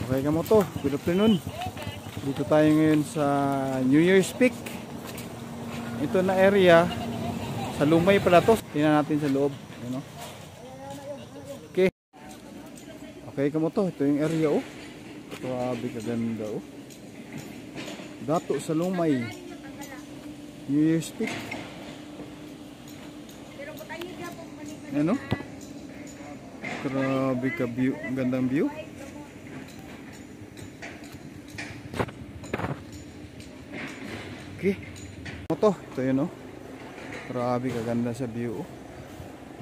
Okay ka mo to, good afternoon. Dito tayo ngayon sa New Year's Peak. Ito na area, sa Lumay pala to. Tingnan natin sa loob. Ayan, oh. Okay. Okay ka mo to, ito yung area oh. Grabe kaganda oh. Dato sa Lumay. New Year's Peak. Ayan oh. Grabe ka view, ang gandang view. Okay. Ito yun oh. Grabe kaganda sa view oh.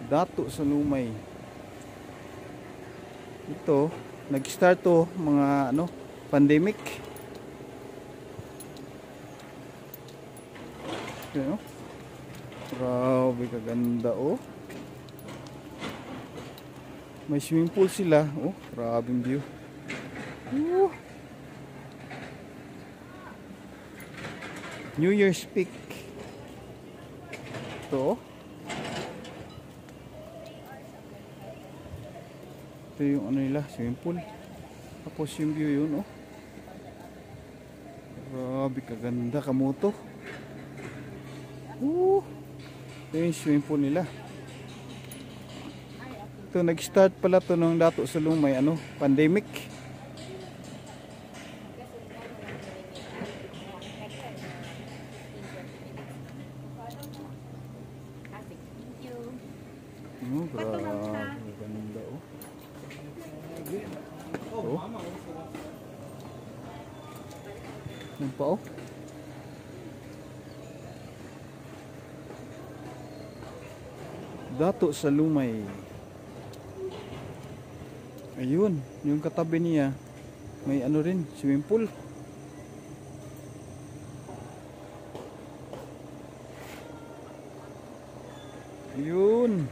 Dato sa Lumay. Ito, nag-start to mga ano, pandemic. Ayan oh. Grabe kaganda oh. May swimming pool sila oh. Grabing view. New Year's Peak. Ito. Ito yung ano nila, swimming pool. Tapos yung view yun oh. Grabe kaganda kamoto. Ito yung swimming pool nila. Ito nag-start pala to nung dato sa Lumay ano, pandemic. Oh, grabe ganda oh. Oh. Yan pa oh. Dato sa Lumay. Ayun, yung katabi niya may ano rin, swimming pool. Ayun.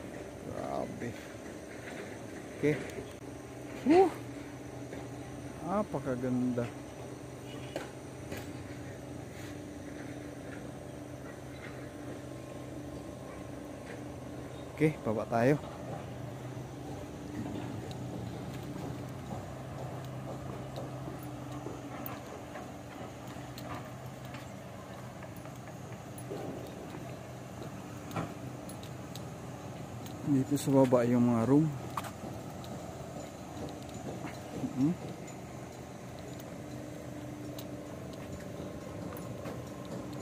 Grabe. Okay. Napakaganda. Okay, baba tayo. Dito sa baba yung mga room.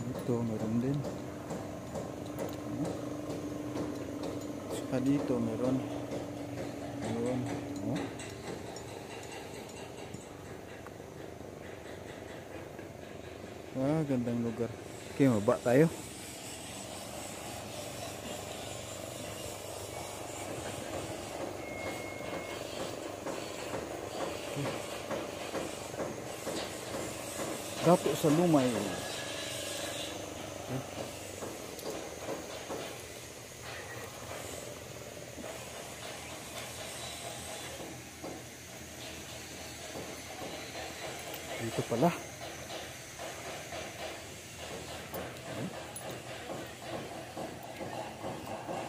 Dito meron din. Saka dito meron. Ayun. Oh. Gandang lugar. Okay, mababa tayo. Dato sa Lumay. Dito pala.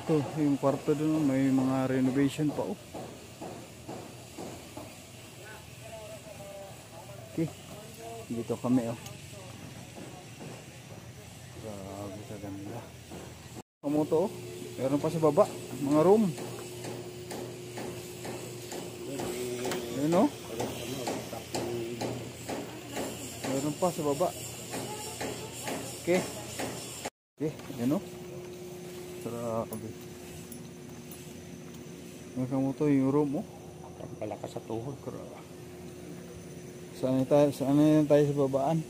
Ito, yung kwarto doon may mga renovation pa oh. Okay. Dito kami oh. Grabe kaganda. Kamoto oh. Meron pa sa baba. Mga room. Ayun oh. Meron pa sa baba. Okay. Okay. Ayun oh. Grabe. May kamoto yung room oh. Palakas sa tuhod. Grabe. Saan tayo sa babaan?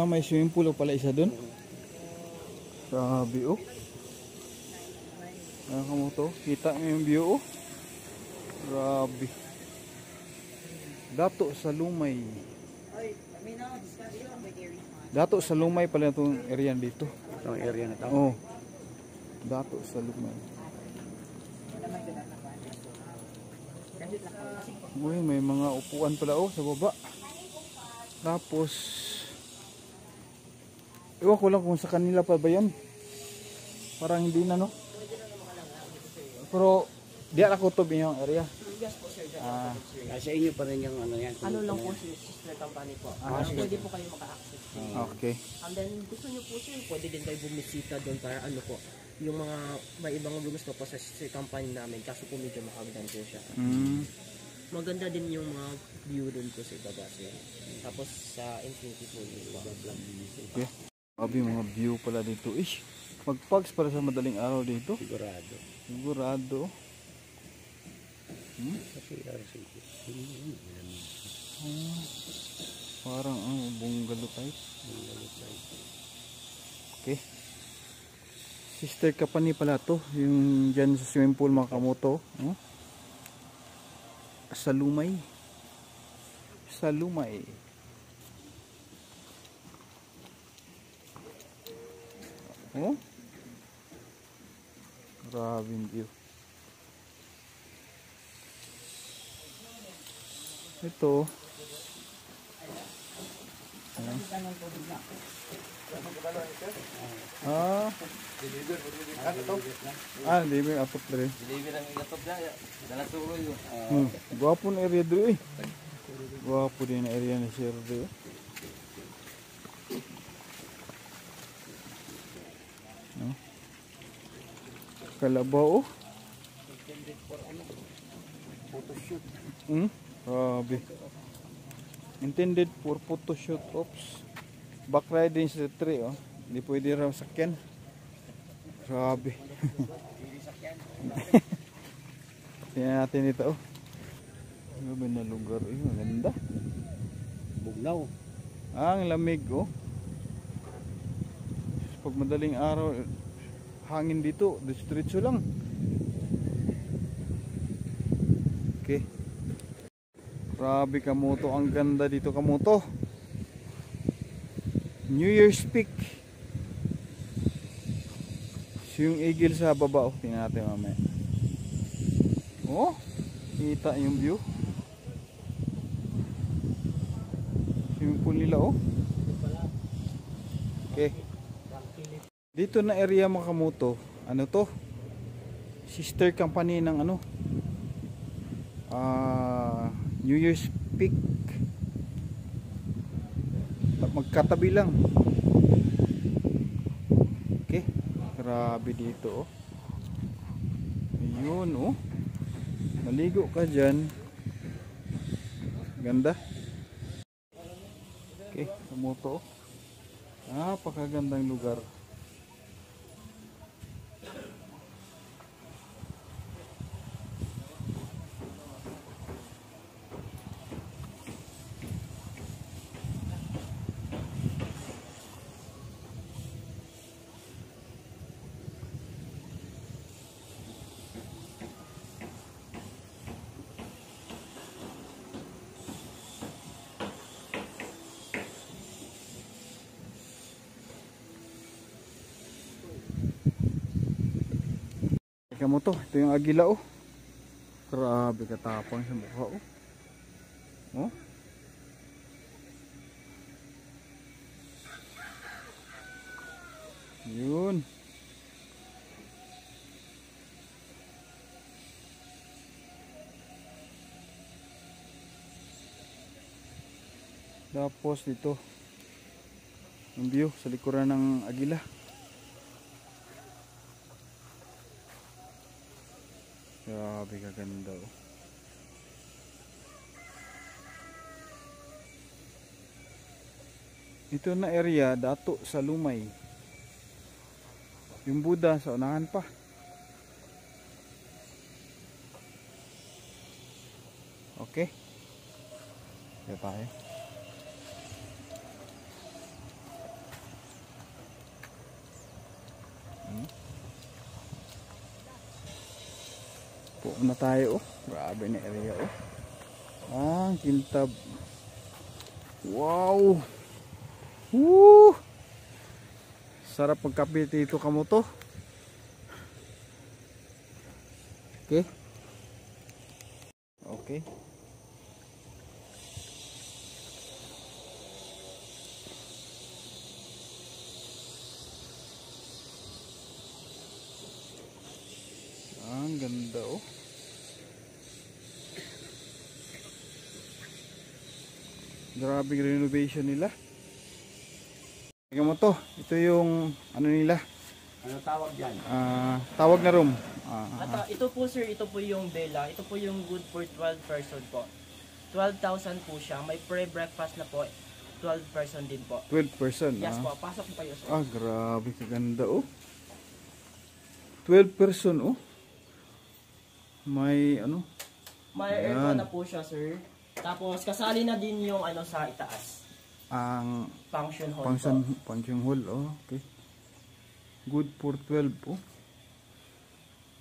May swimming pool pala isa doon. Grabe oh. Ayan ka mo to. Kita mo yung view oh. Grabe. Dato sa Lumay. Dato sa Lumay pala itong area dito. Itong area na ito? Oh. Dato sa Lumay. Uy, may mga upuan pala oh sa baba. Tapos ewan ko lang kung sa kanila pa ba yan. Parang hindi na no. Pero di ako to yung area. Yes po sir, dyan Ah. ako sir. Sa inyo pa rin yung ano yan. Ano lang po sir, sister company po. Pwede po kayo maka-access. Okay. And then gusto niyo po sir, pwede din kayo bumisita doon para ano po, yung mga may ibang rooms po sa sister company namin, kaso po medyo makagdan po siya. Mm. Maganda din yung mga view doon po sa baba sir. Tapos sa infinity po yung mga vlog. Okay. Abi mga view pala dito. Ish. Magpags para sa madaling araw dito. Sigurado. Sigurado. Kasi Parang bungalow type. Okay. Sister company pala to. Yung dyan sa swimming pool mga kamoto. Salumay. Salumay. Oh. Grabe yung view. Ito. Deliver apat na rin. Deliver ang igatop na. Dala tuloy yun. Gwapo na area doon eh. Gwapo din na area na sir doon. Kalabaw oh. photoshoot. Grabe. Intended for photoshoot. Oops. Back riding sa tree oh. Hindi pwede raw sakyan. Grabe. Tingnan natin ito oh. Grabe na lugar eh. Maganda. Bugnaw. Ang lamig oh. Pag madaling araw hangin dito, diretso lang. Okay. Grabe kamoto, ang ganda dito kamoto. New Year's Peak. So, yung eagle sa baba, oh, tingnan natin mamaya. Oh, kita yung view. Swimming pool nila oh. Okay. Dito na area mga kamoto, ano to? Sister company ng ano? New Year's Peak. Magkatabi lang. Okay, grabe dito oh. Ayun oh. Maligo ka dyan. Ganda. Okay, kamoto oh. Napakagandang lugar. Tingnan mo to, ito yung agila oh. Grabe katapang sa mukha oh. Oh. Yun. Tapos dito yung view sa likuran ng agila. Grabe kaganda oh. Ito na area dato sa Lumay. Yung Buddha sa unahan pa. Okay. Kaya tayo. Po na tayo oh. Grabe na area oh. Kintab. Wow. Woo! Sarap magkape dito kamoto. Okay. Okay. Ang ganda oh. Grabe yung renovation nila. Tingnan mo to. Ito yung ano nila. Ano tawag dyan? Tawag na room. At ito po sir, ito po yung villa. Ito po yung good for 12 person po. 12,000 po siya. May pre-breakfast na po. 12 person din po. 12 person. Yes po, pasok po kayo sir. Grabe kaganda oh. 12 person oh. May ano? May aircon na po siya sir. Tapos kasali na din yung ano sa itaas. Ang Function hall function hall. Oh, okay. Good for 12 oh.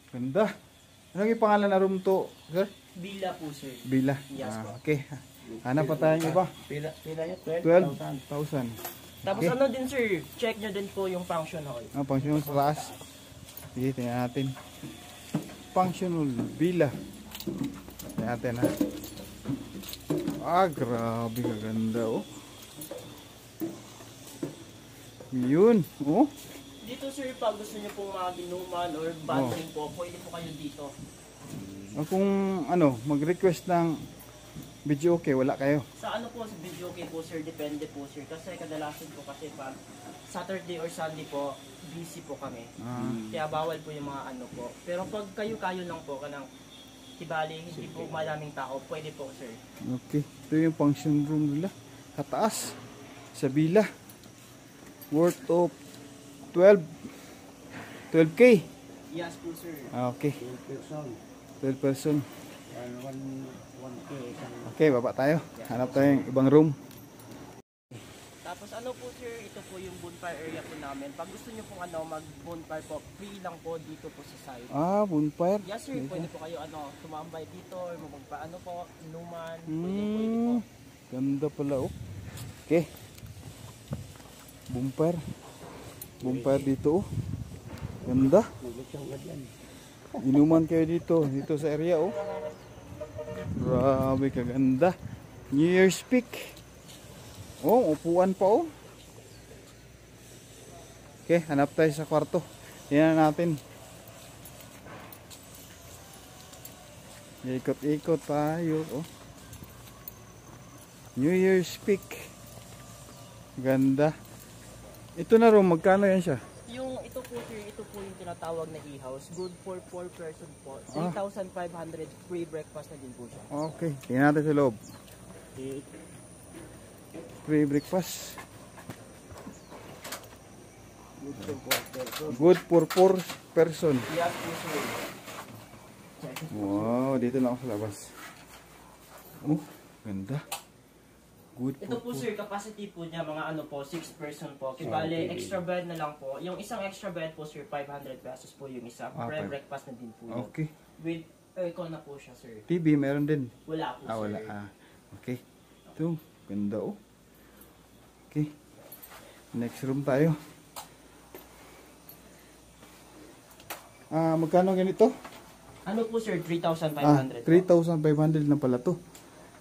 Ganda. Anong yung pangalan na room to, sir? Villa po sir. Villa. Yes po. Okay. Hanap pa tayong iba. Pila yan? 12,000. Tapos Okay. ano din sir, check nyo din po yung function hall. Function hall sa taas. Sige, tingnan natin. Function hall, villa. Tingnan natin ha. Grabe kaganda oh. Yun, oh. Dito sir, pag gusto nyo pong mga ginuman or bonding po, pwede po kayo dito. Kung ano, mag-request ng video okay, wala kayo. Sa ano po, sa video okay po sir, depende po sir. Kasi kadalasan po kasi pag Saturday or Sunday po, busy po kami. Kaya bawal po yung mga ano po. Pero pag kayo-kayo lang po, kanang tibali, hindi po maraming tao, pwede po sir. Okay, ito yung function room nila. Kataas, sa villa. Worth of 12K. Yes po sir. Okay, 12 person. 12 person. 1K. Okay, baba tayo. Hanap tayong ibang room. Tapos ano po sir, ito po yung bonfire area po namin. Pag gusto nyo pong ano, mag-bonfire po, free lang po dito po sa side. Bonfire. Yes sir, pwede po kayo ano, tumambay dito or magpaano po, inuman, pwede po. Ganda pala oh. Okay. Bonfire. Bonfire dito oh. Ganda. Inuman kayo dito sa area oh. Grabe kaganda. New Year's Peak. Oh, upuan pa oh. Okay, hanap tayo sa kwarto. Tingnan natin. Ikot-ikot tayo oh. New Year's Peak. Ganda. Ito na room, magkano yan siya? Yung ito po sir, ito po yung tinatawag na e-house. Good for 4 person po. 3,500 free breakfast na din po siya. Okay, tingnan natin sa loob. Free breakfast. Good for 4 person. Yes po sir. Wow, dito lang ako sa labas. Oh, ganda. Good Ito po sir, capacity po niya mga ano po, 6 person po. Kibali, extra bed na lang po. Yung isang extra bed po sir, 500 pesos po yung isa. Pre-breakfast na din po yun. Okay. With aircon na po siya sir. TV meron din. Wala po sir. Wala. Okay. Ito, ganda oh. Okay. Next room tayo. Magkano ganito? Ano po sir, 3,500 3,500 na pala to.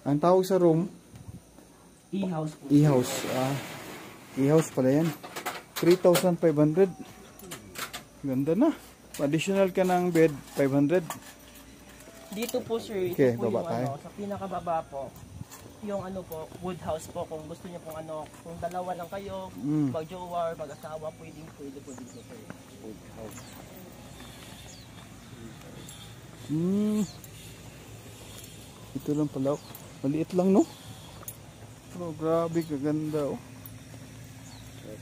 Ang tawag sa room, e-house po. e-house. E-house pala yan. 3,500. Ganda na. Additional ka ng bed, 500. Dito po sir, ito Okay, po baba yung tayo. ano, sa pinakababa po. Yung ano po, wood house po, kung gusto niyo pong ano, kung dalawa lang kayo, mag-jowa or mag-asawa, pwede po dito sir. Ito lang pala. Maliit lang no? Pero grabe kaganda oh.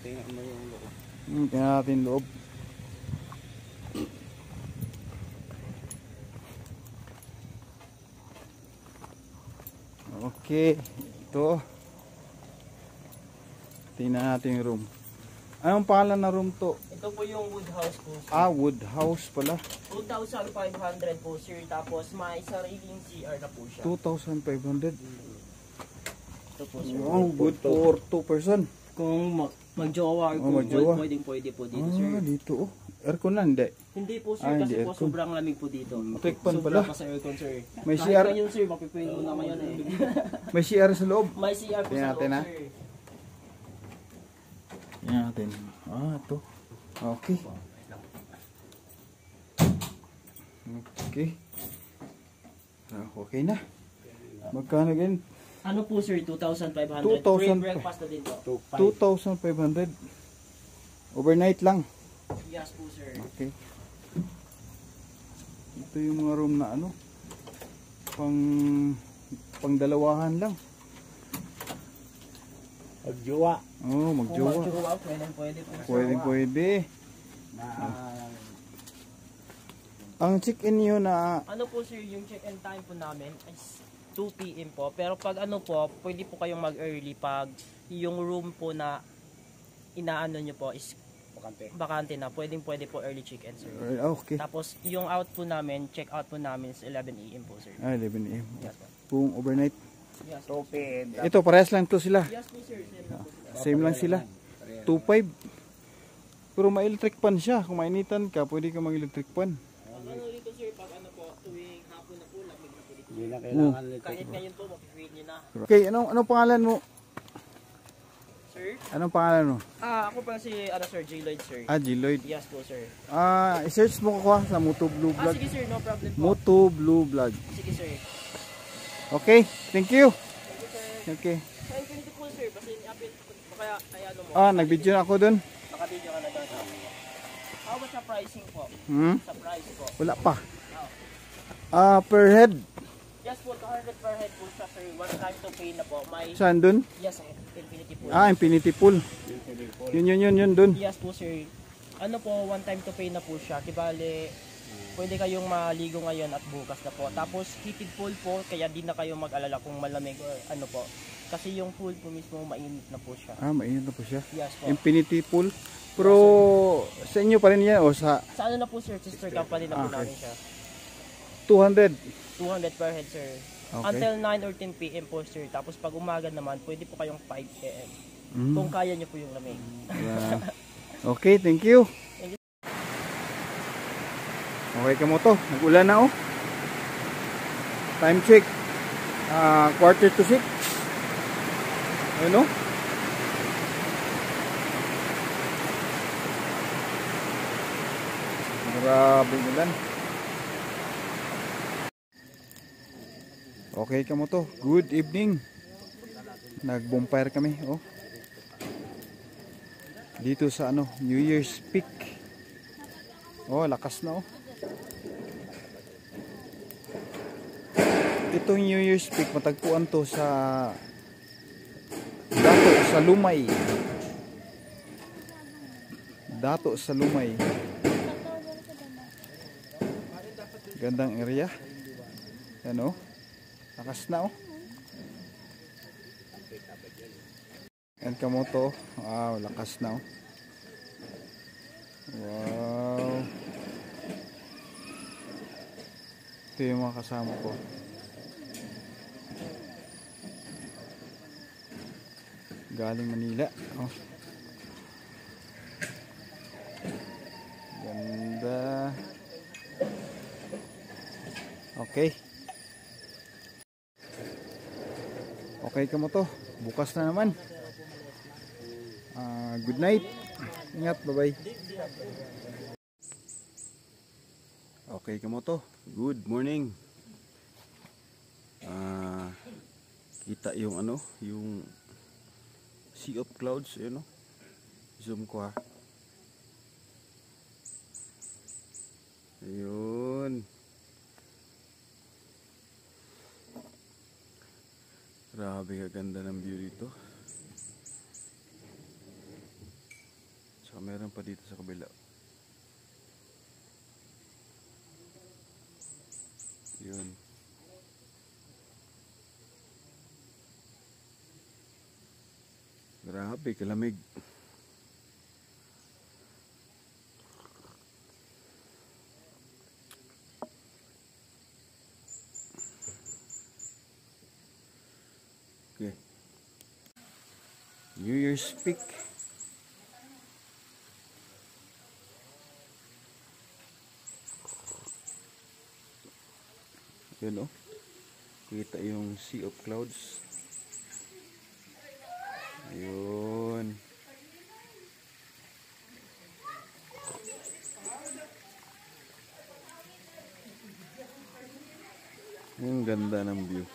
Tingnan mo yung loob. Tingnan natin loob. Okay. Ito. Tingnan natin yung room. Anong pangalan na room to? Ito po yung wood house po sir. Wood house pala. 2,500 po sir, tapos may sariling CR na po siya. 2,500. Ito po sir. Wow, good for 2 person. Kung mag-jowa or kung mag-jowa. pwede po dito sir. Dito oh. Aircon na hindi. Hindi po sir, Hindi kasi po aircon. sobrang lamig po dito. Tikpan Sobra pala. pa sa aircon sir. May Kahit CR. ngayon sir, mapipwede mo na ngayon eh. May CR sa loob. May CR po Tingnan sa natin, loob ha? sir. Tingnan natin. Ito. Okay. Okay. Okay na. Magkano ganyan? Ano po sir, 2,500. 2,000 Free breakfast na din po. 2.5. 2,500. Overnight lang. Yes po sir. Okay. Ito yung mga room na ano, pang dalawahan lang. Pagjuwa. Oh, magjowa. Kung mag-jowa, pwede po. Pwede. Na, Ang check-in nyo na Ano po sir, yung check-in time po namin is 2 PM po. Pero pag ano po, pwede po kayong mag-early pag yung room po na inaano nyo po is bakante. bakante na. Pwede po early check-in sir. okay. Tapos yung out po namin, check-out po namin is 11 AM po sir. 11 AM. Yes po. Kung overnight. Yes po. Tupid. Ito, parehas lang to sila. Yes po sir, same lang po sila. Same lang sila. 2.5. Pero may electric pan siya. Kung mainitan ka, pwede ka mag-electric pan. Pag ano dito sir, pag ano po, tuwing hapon na po, lamig na po dito. Hindi na kailangan nito. Kahit ngayon po, mapifeel nyo na. Okay, anong pangalan mo? Sir? Anong pangalan mo? Ako pala si, Sir, J. Lloyd sir. G. Lloyd. Yes po sir. I-search mo ko sa Moto Blue Vlog. Sige sir, no problem po. Moto Blue Vlog. Sige sir. Okay, thank you. Thank you sir. Okay. Sa Infinity Pool sir, kasi i-update kaya ano mo. Nag-video na ako dun. Naka-video ka na doon. How about sa pricing po? Sa price po. Wala pa. Per head. Yes po, 200 per head po siya sir. One time to pay na po. May, Saan dun? yes, Infinity Pool. Infinity Pool. Yun dun. Yes po sir. Ano po, one time to pay na po siya. Kibali, pwede kayong maligo ngayon at bukas na po. Tapos heated pool po, kaya di na kayo mag-alala kung malamig or ano po. Kasi yung pool po mismo mainit na po siya. Mainit na po siya. Yes po. Infinity Pool. Pero sa inyo pa rin yan o sa Sa ano na po sir, sister company na po Okay. namin siya. 200? 200 per head sir. Okay. Until 9 or 10 PM po sir. Tapos pag umaga naman, pwede po kayong 5 AM. Kung kaya nyo po yung lamig. Okay, thank you. Thank you. Okay ka mo to. Nag-ulan na Time check. 5:45. Ano? Grabe ulan. Okay ka mo to. Good evening. Nag-bonfire kami, dito sa New Year's Peak. Lakas na Itong New Year's Peak, matagpuan to sa Dato sa Lumay. Gandang area. Yan lakas na Yan kamoto. Wow, lakas na Wow. Ito yung mga kasama ko. Galing Manila. Ganda. Okay. Okay ka mo to. Bukas na naman. Good night. Ingat. Bye-bye. Okay ka mo to. Good morning. Kita yung yung sea of clouds, zoom ko ayun, grabe kaganda ng view dito. So meron pa dito sa kabila. Yun. Grabe, kalamig. Okay. New Year's Peak. Yun kita yung sea of clouds. Ayun. Yung ganda ng view.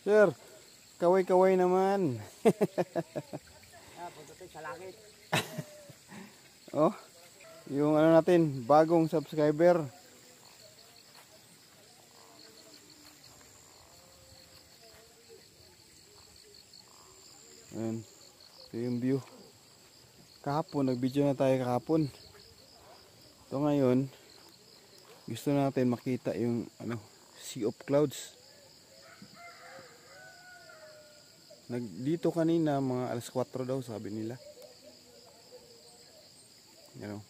Sir, kaway-kaway naman. Punta tayo sa langit. Oh, yung ano natin, bagong subscriber. Ayan, ito yung view. Kahapon, nag-video na tayo kahapon. Ito ngayon, gusto natin makita yung ano, sea of clouds. Dito kanina, mga alas 4 daw, sabi nila. Yan o.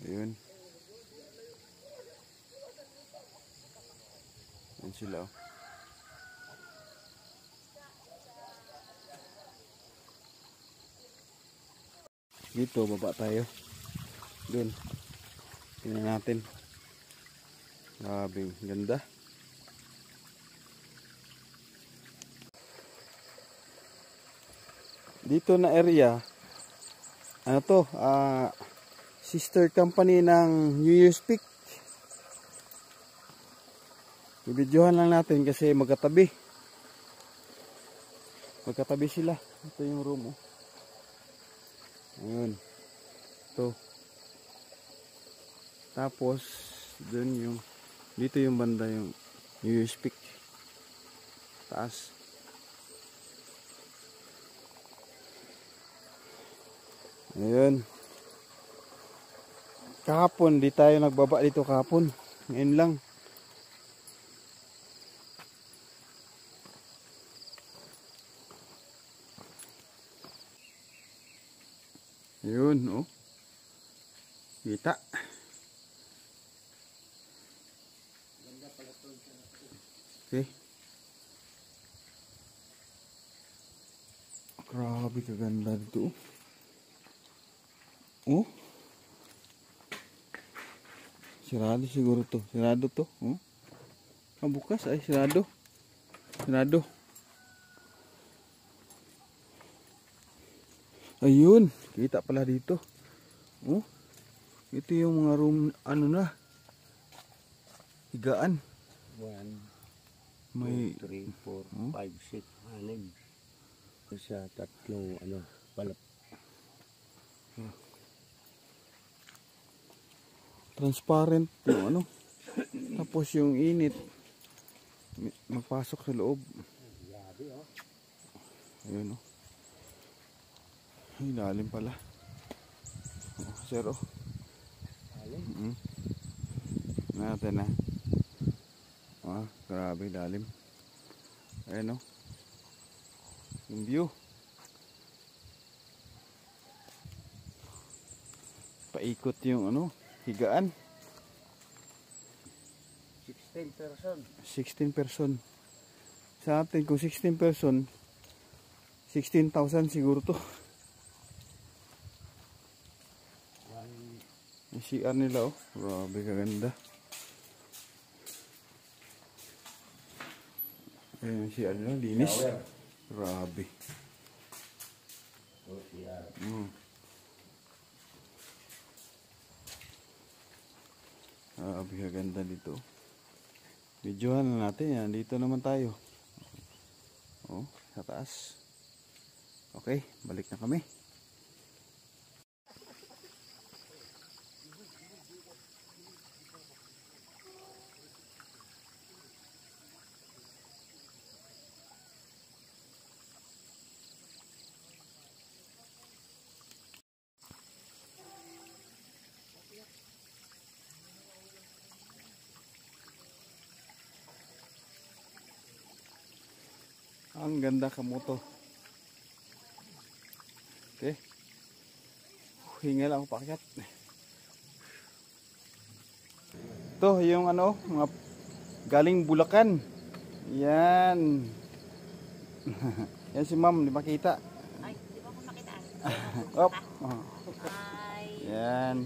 Ayun. Yan sila o. Dito, baba tayo. Doon. Tingnan natin. Grabe, ganda. Dito na area, ano to, sister company ng New Year's Peak. Ibidyohan lang natin kasi magkatabi. Magkatabi sila. Ito yung room oh. Ayun. Ito. Tapos dun yung dito yung banda yung New Year's Peak. Taas. Ayun. Kahapon di tayo nagbaba dito kahapon. Ngayon lang. Ayun, oh. Kita. Okay. Grabe kaganda dito. Oh. Sirado siguro to. Sirado to. Oh. Bukas ay sirado. Sirado. Ayun, kita pala dito. Oh. Ito yung mga room ano na. Higaan. 1, May 2, 3, 4, 5, 6, 6. Sa tatlong ano, palap. Transparent yung ano. Tapos yung init magpasok sa loob. Ayun oh. Ay, lalim pala. Oh, sir oh. Lalim? Natin na. Ah, grabe lalim. Ayun oh. Yung view. Paikot yung ano, higaan. 16 person. 16 person. Sa atin kung 16 person, 16,000 siguro to. Yung CR nila oh. Grabe kaganda. Ayun yung CR nila, linis. Grabe. Grabe kaganda dito. Videohan na natin yan. Dito naman tayo. Oh, sa taas. Okay, balik na kami. Ang ganda kamoto. Okay. Hingal ako pakyat. Ito yung ano, mga galing Bulacan. Yan. Yan si ma'am, di makita. Ay, di ba kung makita? Op. Ay. Yan.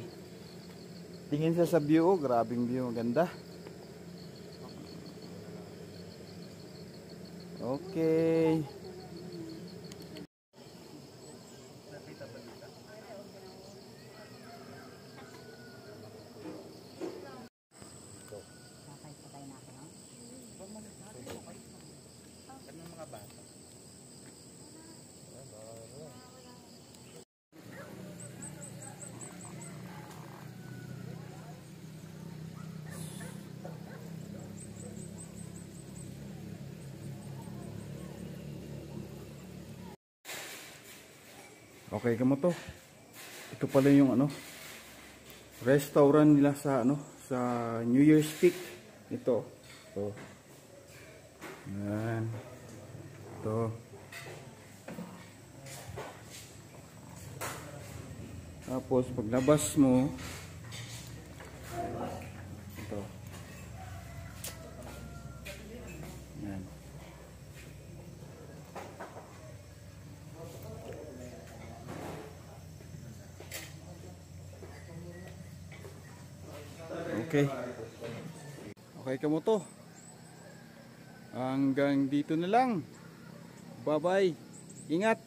Tingin siya sa view, oh, grabing view, ganda. Okay. Okay ka mo to. Ito pala yung ano, restaurant nila sa ano, sa New Year's Peak. Ito. Ito. Yan. Ito. Tapos paglabas mo, ito. Yan. Okay. Okay ka mo to. Hanggang dito na lang. Bye-bye. Ingat.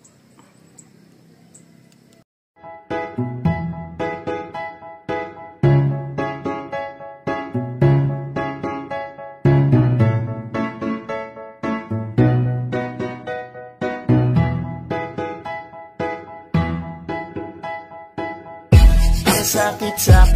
Ang sakit sa